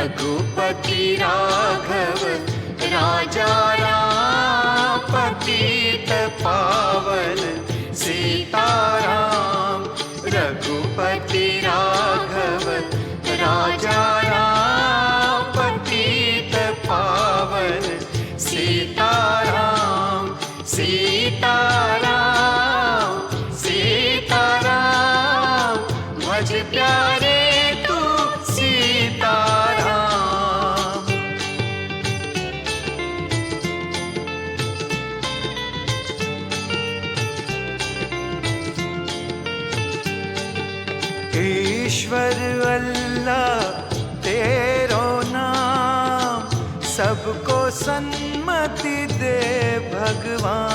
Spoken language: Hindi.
रघुपति राघव राजा राम, पतित पावन सीताराम। रघुपति राघव राजा राम, पतित पावन सीताराम। सीताराम सीताराम, भज प्यारे तू सीताराम। ईश्वर अल्लाह तेरो नाम, सबको सन्मति दे भगवान।